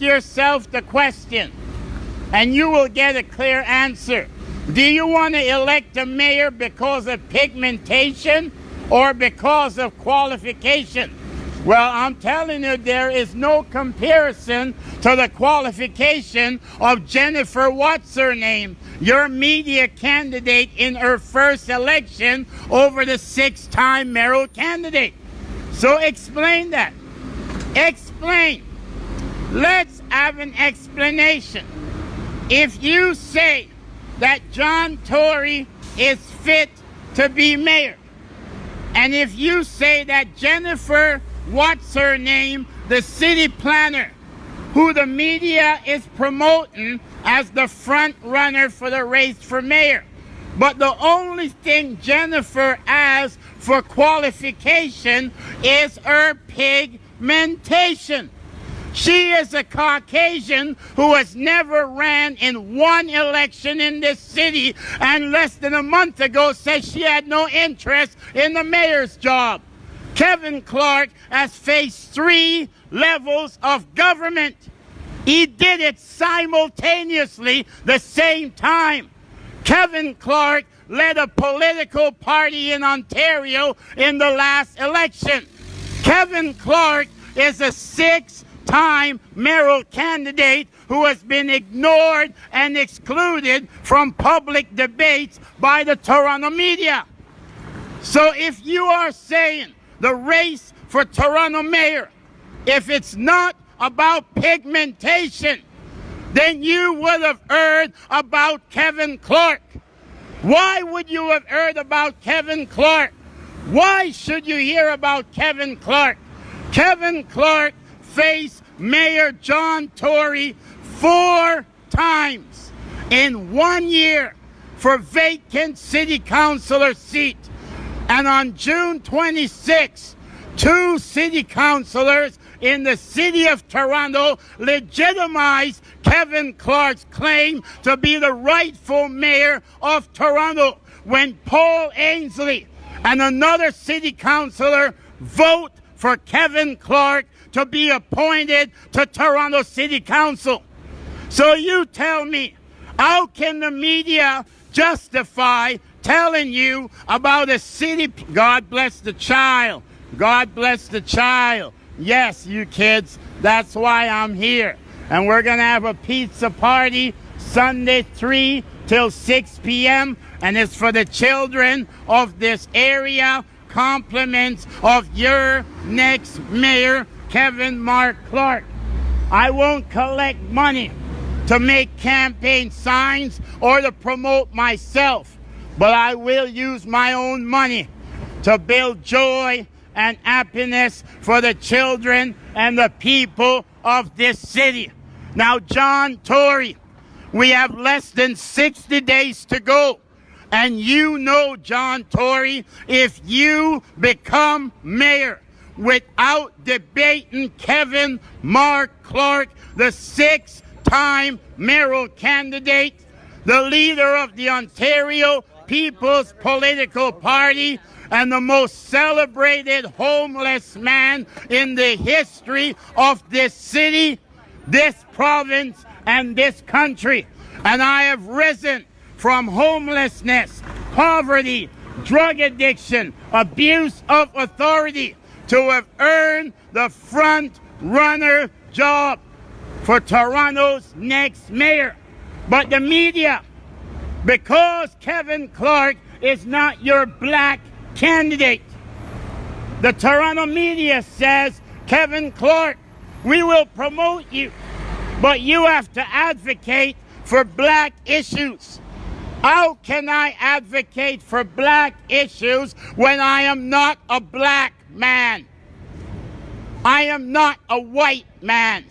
yourself the question, and you will get a clear answer. Do you want to elect a mayor because of pigmentation or because of qualification? Well, I'm telling you, there is no comparison to the qualification of Jennifer what's-her-name, your media candidate in her first election over the 6-time mayoral candidate. So explain that. Explain. Let's have an explanation. If you say that John Tory is fit to be mayor, and if you say that Jennifer what's-her-name, the city planner, who the media is promoting as the front runner for the race for mayor, but the only thing Jennifer has for qualification is her pigmentation. She is a Caucasian who has never ran in one election in this city, and less than a month ago said she had no interest in the mayor's job. Kevin Clarke has faced 3 levels of government. He did it simultaneously the same time. Kevin Clarke led a political party in Ontario in the last election. Kevin Clarke is a 6-time mayoral candidate who has been ignored and excluded from public debates by the Toronto media. So if you are saying the race for Toronto mayor, if it's not about pigmentation, then you would have heard about Kevin Clarke. Why would you have heard about Kevin Clarke? Why should you hear about Kevin Clarke? Kevin Clarke faced Mayor John Tory 4 times in 1 year for vacant city councilor seat. And on June 26, 2 city councilors in the city of Toronto legitimized Kevin Clarke's claim to be the rightful mayor of Toronto when Paul Ainsley and another city councilor vote for Kevin Clarke to be appointed to Toronto City Council. So you tell me, how can the media justify telling you about a city? God bless the child. God bless the child. Yes, you kids, that's why I'm here. And we're going to have a pizza party Sunday 3 till 6 p.m. And it's for the children of this area. Compliments of your next mayor, Kevin Mark Clarke. I won't collect money to make campaign signs or to promote myself, but I will use my own money to build joy and happiness for the children and the people of this city. Now, John Tory, we have less than 60 days to go. And you know, John Tory, if you become mayor without debating Kevin Mark Clarke, the 6-time mayoral candidate, the leader of the Ontario People's Political Party, and the most celebrated homeless man in the history of this city, this province, and this country. And I have risen from homelessness, poverty, drug addiction, abuse of authority, to have earned the front runner job for Toronto's next mayor. But the media, because Kevin Clarke is not your black candidate, the Toronto media says, Kevin Clarke, we will promote you, but you have to advocate for black issues. How can I advocate for black issues when I am not a black man? I am not a white man.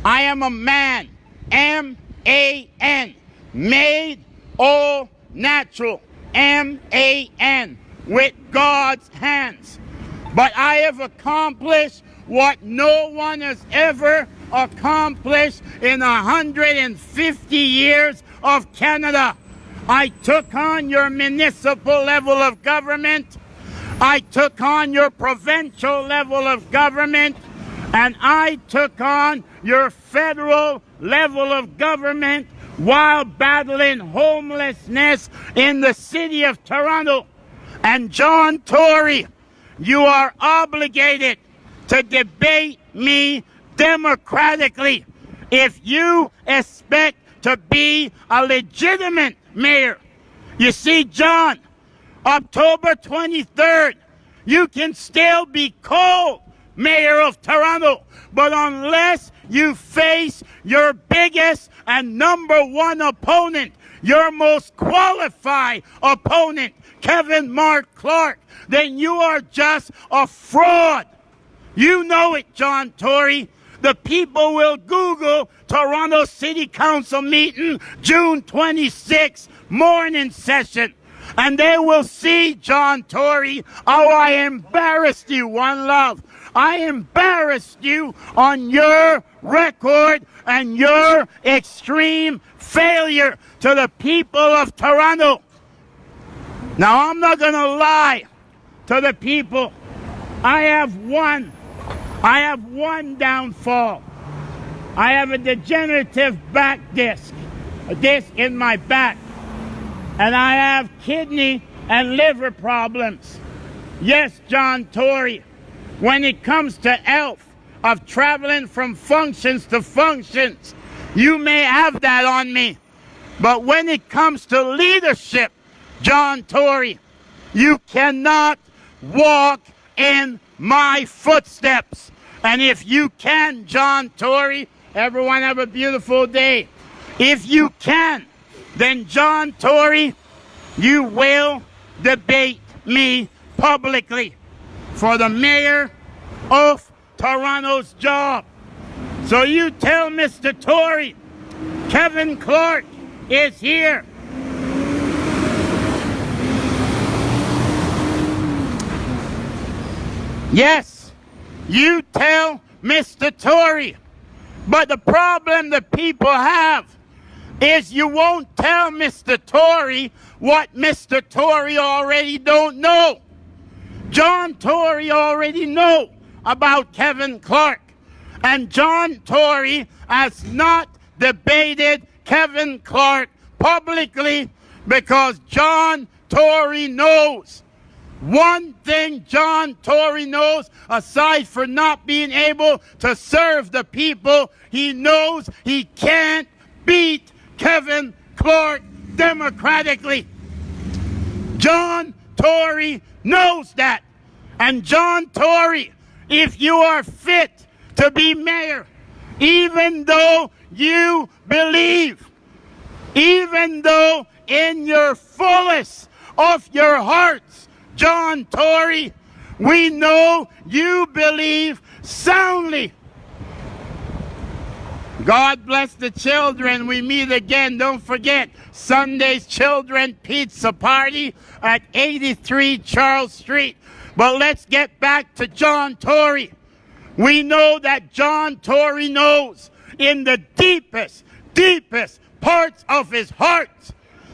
I am a man, M-A-N, made all natural, M-A-N, with God's hands. But I have accomplished what no one has ever accomplished in 150 years of Canada. I took on your municipal level of government. I took on your provincial level of government. and I took on your federal level of government while battling homelessness in the city of Toronto. And John Tory, you are obligated to debate me democratically if you expect to be a legitimate mayor. You see, John, October 23rd, you can still be called mayor of Toronto, but unless you face your biggest and number one opponent, your most qualified opponent, Kevin Mark Clarke, then you are just a fraud. You know it, John Tory. The people will Google Toronto City Council meeting, June 26th, morning session. And they will see, John Tory, how I embarrassed you, One Love. I embarrassed you on your record and your extreme failure to the people of Toronto. Now, I'm not going to lie to the people. I have one downfall. I have a degenerative back disc, a disc in my back. And I have kidney and liver problems. Yes, John Tory, when it comes to health, of traveling from functions to functions, you may have that on me. But when it comes to leadership, John Tory, you cannot walk in my footsteps. And if you can, John Tory, everyone have a beautiful day. If you can, then John Tory, you will debate me publicly for the mayor of Toronto's job. So you tell Mr. Tory, Kevin Clarke is here. Yes, you tell Mr. Tory. But the problem the people have is you won't tell Mr. Tory what Mr. Tory already don't know. John Tory already know about Kevin Clarke. And John Tory has not debated Kevin Clarke publicly because John Tory knows. One thing John Tory knows, aside from not being able to serve the people, he knows he can't beat Kevin Clarke democratically. John Tory knows that. And John Tory, if you are fit to be mayor, even though you believe, even though in your fullest of your hearts, John Tory, we know you believe soundly. God bless the children. We meet again. Don't forget, Sunday's Children Pizza Party at 83 Charles Street. But let's get back to John Tory. We know that John Tory knows in the deepest parts of his heart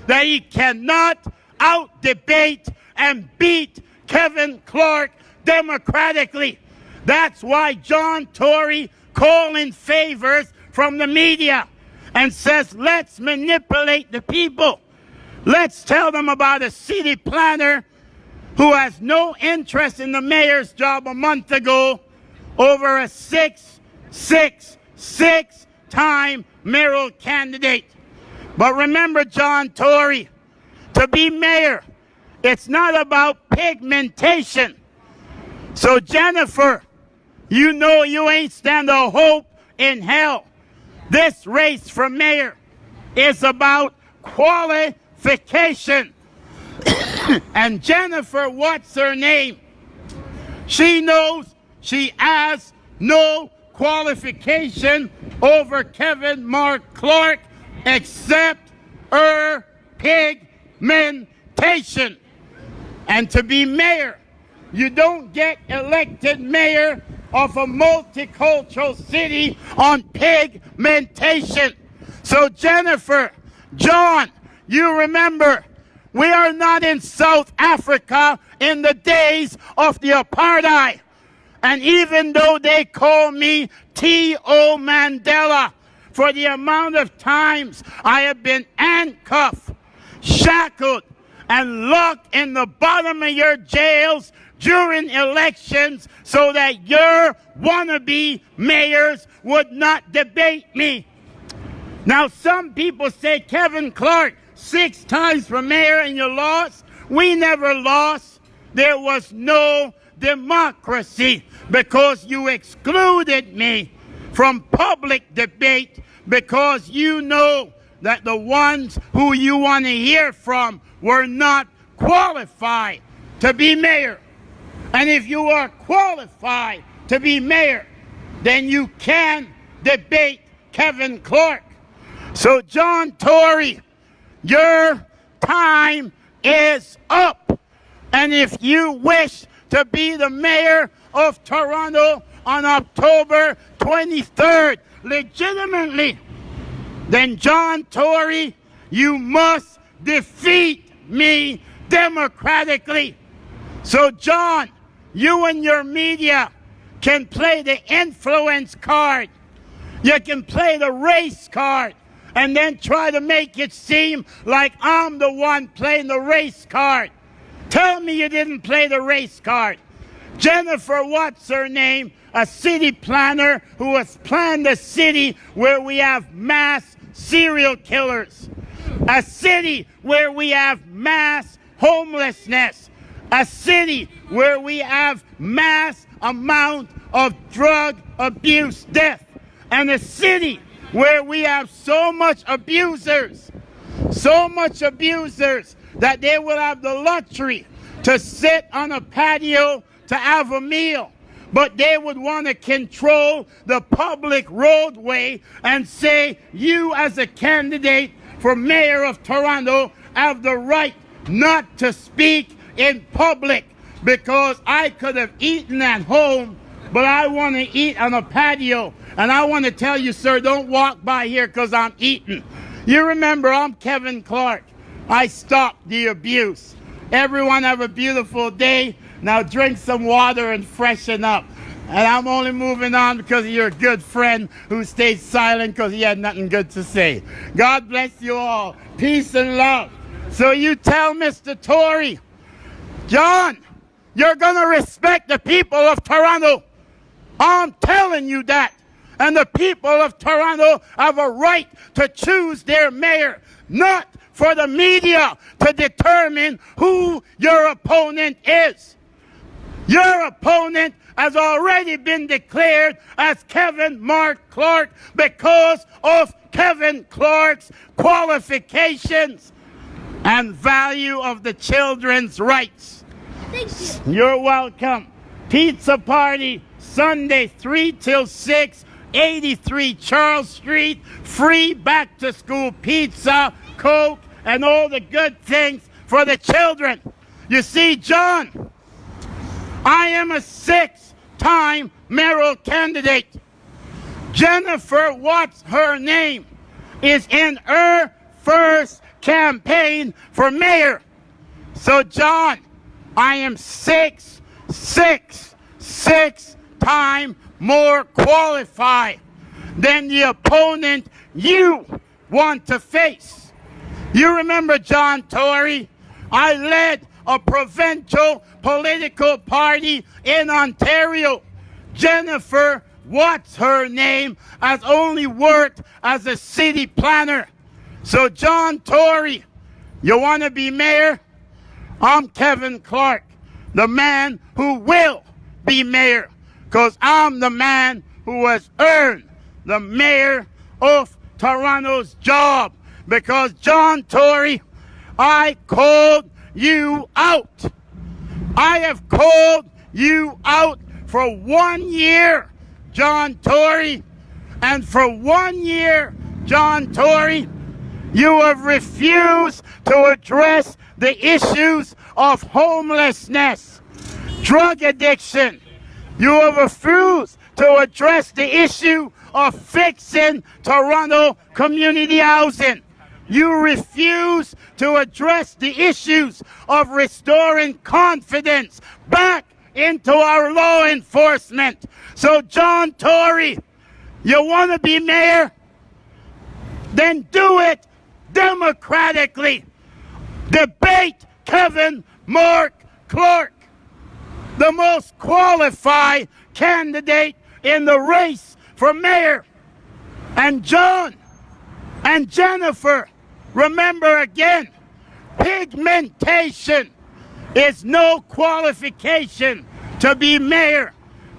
that he cannot out-debate and beat Kevin Clarke democratically. That's why John Tory calling favors from the media and says, let's manipulate the people. Let's tell them about a city planner who has no interest in the mayor's job a month ago over a six-time mayoral candidate. But remember, John Tory, to be mayor, it's not about pigmentation. So Jennifer, you know you ain't stand a hope in hell. This race for mayor is about qualification. And Jennifer, what's her name? She knows she has no qualification over Kevin Mark Clarke except her pigmentation. And to be mayor, you don't get elected mayor of a multicultural city on pigmentation. So Jennifer, John, you remember, we are not in South Africa in the days of the apartheid. And even though they call me T.O. Mandela, for the amount of times I have been handcuffed, shackled, and locked in the bottom of your jails during elections so that your wannabe mayors would not debate me. Now, some people say, Kevin Clarke, 6 times for mayor and you lost. We never lost. There was no democracy because you excluded me from public debate because you know that the ones who you want to hear from were not qualified to be mayor. And if you are qualified to be mayor, then you can debate Kevin Clarke. So, John Tory, your time is up. And if you wish to be the mayor of Toronto on October 23rd, legitimately, then John Tory, you must defeat me democratically. So, John, you and your media can play the influence card. You can play the race card and then try to make it seem like I'm the one playing the race card. Tell me you didn't play the race card. Jennifer, what's her name? A city planner who has planned a city where we have mass serial killers. A city where we have mass homelessness. A city where we have mass amount of drug abuse death. And a city where we have so much abusers that they will have the luxury to sit on a patio to have a meal. But they would want to control the public roadway and say, you as a candidate for mayor of Toronto have the right not to speak in public because I could have eaten at home, but I want to eat on a patio. And I want to tell you, sir, don't walk by here because I'm eating. You remember, I'm Kevin Clarke. I stopped the abuse. Everyone have a beautiful day. Now drink some water and freshen up. And I'm only moving on because of your good friend who stayed silent because he had nothing good to say. God bless you all. Peace and love. So you tell Mr. Tory, John, you're going to respect the people of Toronto. I'm telling you that. And the people of Toronto have a right to choose their mayor, not for the media to determine who your opponent is. Your opponent has already been declared as Kevin Mark Clarke because of Kevin Clarke's qualifications and value of the children's rights. Thank you. You're welcome. Pizza party, Sunday 3 till 6, 83 Charles Street. Free back-to-school pizza, Coke, and all the good things for the children. You see, John, I am a 6-time mayoral candidate. Jennifer, what's her name, is in her first campaign for mayor. So, John, I am 6-time more qualified than the opponent you want to face. You remember, John Tory, I led a provincial political party in Ontario. Jennifer, what's her name, has only worked as a city planner. So, John Tory, you want to be mayor? I'm Kevin Clarke, the man who will be mayor, because I'm the man who has earned the mayor of Toronto's job. Because, John Tory, I called you out. I have called you out for 1 year, John Tory. And for 1 year, John Tory, you have refused to address the issues of homelessness, drug addiction. You have refused to address the issue of fixing Toronto community housing. You refuse to address the issues of restoring confidence back into our law enforcement. So John Tory, you want to be mayor? Then do it democratically. Debate Kevin Mark Clarke, the most qualified candidate in the race for mayor. And John and Jennifer, remember again, pigmentation is no qualification to be mayor.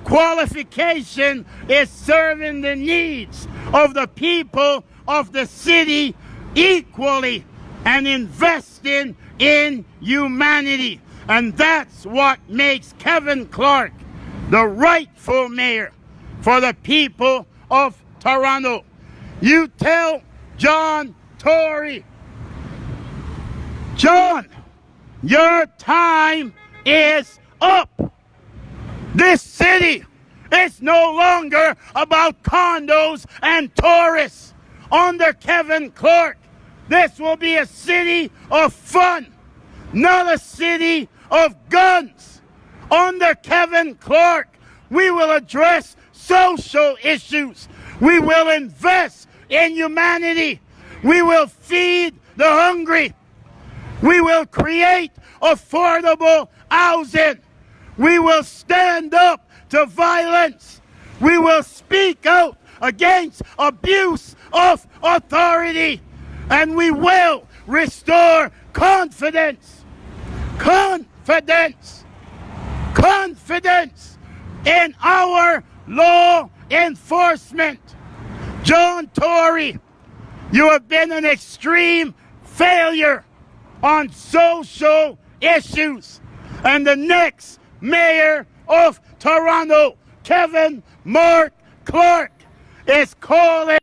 Qualification is serving the needs of the people of the city equally and investing in humanity. And that's what makes Kevin Clarke the rightful mayor for the people of Toronto. You tell John Tory, John, your time is up. This city is no longer about condos and tourists. Under Kevin Clarke, this will be a city of fun, not a city of guns. Under Kevin Clarke, we will address social issues. We will invest in humanity. We will feed the hungry. We will create affordable housing. We will stand up to violence. We will speak out against abuse of authority. And we will restore confidence. Confidence. Confidence in our law enforcement. John Tory, you have been an extreme failure on social issues. And the next mayor of Toronto, Kevin Mark Clarke, is calling